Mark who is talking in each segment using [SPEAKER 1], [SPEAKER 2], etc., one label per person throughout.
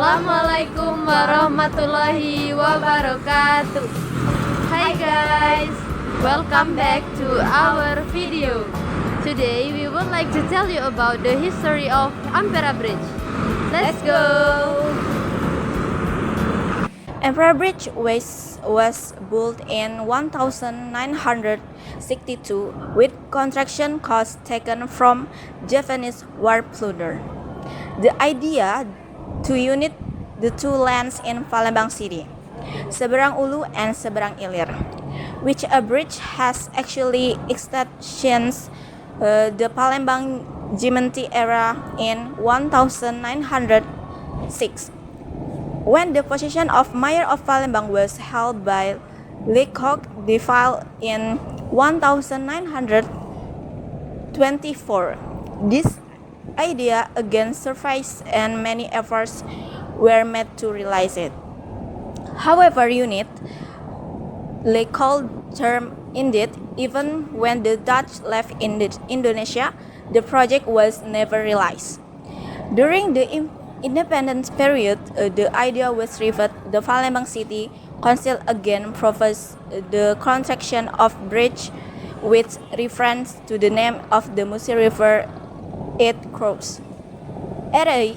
[SPEAKER 1] Assalamualaikum warahmatullahi wabarakatuh. Hi guys, welcome back to our video. Today we would like to tell you about the history of Ampera Bridge. Let's go!
[SPEAKER 2] Ampera Bridge was built in 1962 with construction costs taken from Japanese war plunder. The idea to unite the two lands in Palembang City, Seberang Ulu and Seberang Ilir, which a bridge has actually extensions the Palembang Gemeente era in 1906, when the position of Mayor of Palembang was held by Lecoq de Ville in 1924. This idea again surfaced and many efforts were made to realize it. However, unit Lecoq term indeed, even when the Dutch left Indonesia, the project was never realized. During the independence period, the idea was revived. The Palembang City Council again proposed the construction of bridge with reference to the name of the Musi River it crosses. At a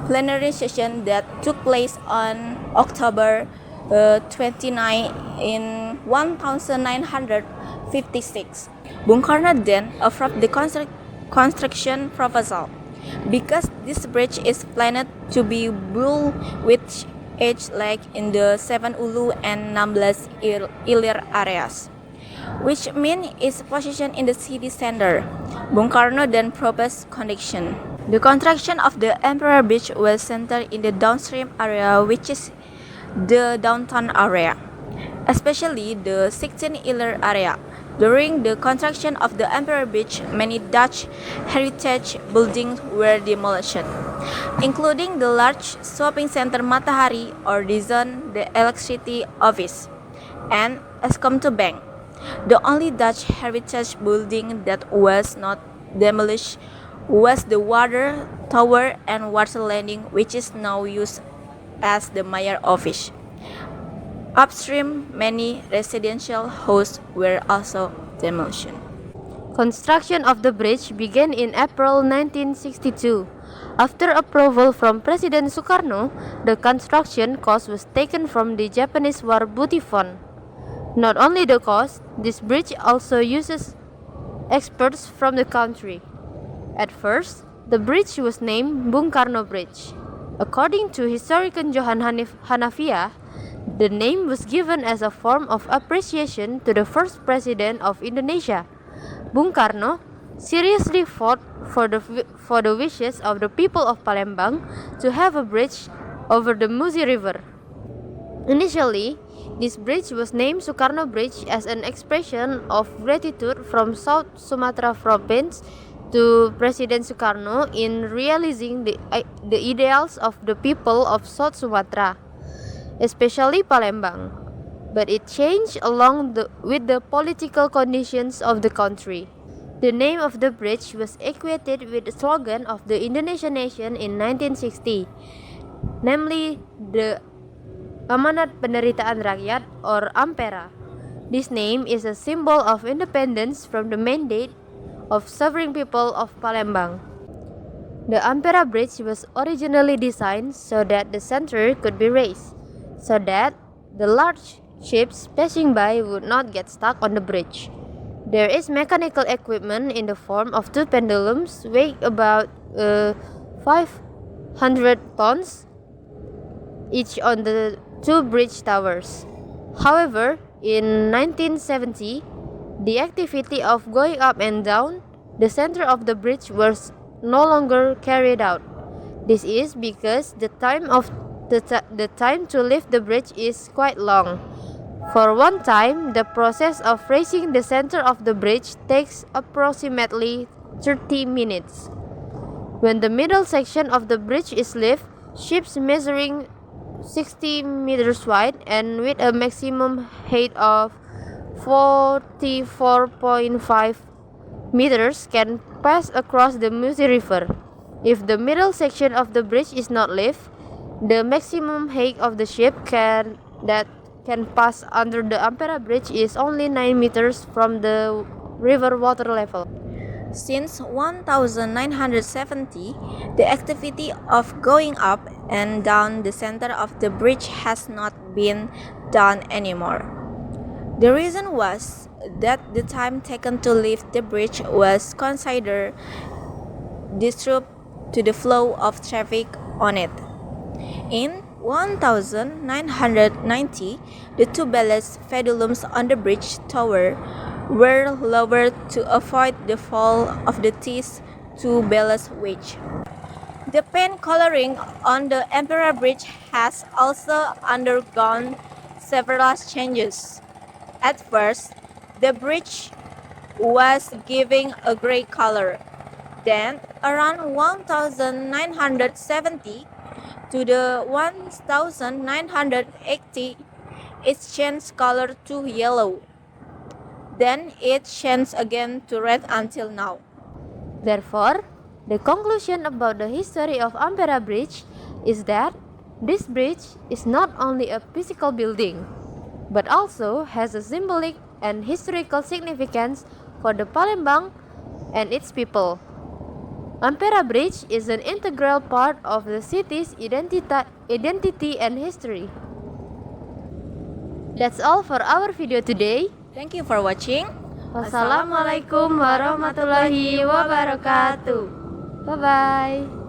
[SPEAKER 2] plenary session that took place on October 29 in 1956, Bung Karno then approved the construction proposal. Because this bridge is planned to be built with each leg in the 7 Ulu and 16 Ilir areas, which means its position in the city center. Bung Karno then proposed condition. The construction of the Ampera Bridge was centered in the downstream area, which is the downtown area, especially the 16 Ilir area. During the construction of the Ampera Bridge, many Dutch heritage buildings were demolished, including the large shopping center Matahari or the zone, the electricity office, and Eskomto Bank. The only Dutch heritage building that was not demolished was the water tower and water landing, which is now used as the mayor office. Upstream, many residential houses were also demolished.
[SPEAKER 1] Construction of the bridge began in April 1962. After approval from President Sukarno, the construction cost was taken from the Japanese War Booty Fund. Not only the cost, this bridge also uses experts from the country. At first, the bridge was named Bung Karno Bridge. According to historian Johan Hanafiah, the name was given as a form of appreciation to the first president of Indonesia. Bung Karno seriously fought for the wishes of the people of Palembang to have a bridge over the Musi River. Initially, this bridge was named Sukarno Bridge as an expression of gratitude from South Sumatra province to President Sukarno in realizing the ideals of the people of South Sumatra, especially Palembang. But it changed along with the political conditions of the country. The name of the bridge was equated with the slogan of the Indonesian nation in 1960, namely the Amanat Penderitaan Rakyat or Ampera. This name is a symbol of independence from the mandate of sovereign people of Palembang. The Ampera Bridge was originally designed so that the center could be raised, so that the large ships passing by would not get stuck on the bridge. There is mechanical equipment in the form of two pendulums weighing about 500 tons each on the two bridge towers. However, in 1970, the activity of going up and down the center of the bridge was no longer carried out. This is because the time to lift the bridge is quite long. For one time, the process of raising the center of the bridge takes approximately 30 minutes. When the middle section of the bridge is lifted, ships measuring 60 meters wide and with a maximum height of 44.5 meters can pass across the Musi River. If the middle section of the bridge is not lifted, The maximum height of the ship that can pass under the Ampera Bridge is only 9 meters from the river water level.
[SPEAKER 2] Since 1970, the activity of going up and down the center of the bridge has not been done anymore. The reason was that the time taken to lift the bridge was considered disrupt to the flow of traffic on it. In 1990, the two ballast pedulums on the bridge tower were lowered to avoid the fall of the T's two ballast wedge. The paint coloring on the Emperor Bridge has also undergone several changes. At first, the bridge was giving a gray color. Then, around 1970 to the 1980, it changed color to yellow. Then it changed again to red until now.
[SPEAKER 1] Therefore, the conclusion about the history of Ampera Bridge is that this bridge is not only a physical building, but also has a symbolic and historical significance for the Palembang and its people. Ampera Bridge is an integral part of the city's identity and history. That's all for our video today.
[SPEAKER 2] Thank you for watching.
[SPEAKER 1] Wassalamualaikum warahmatullahi wabarakatuh. Bye bye.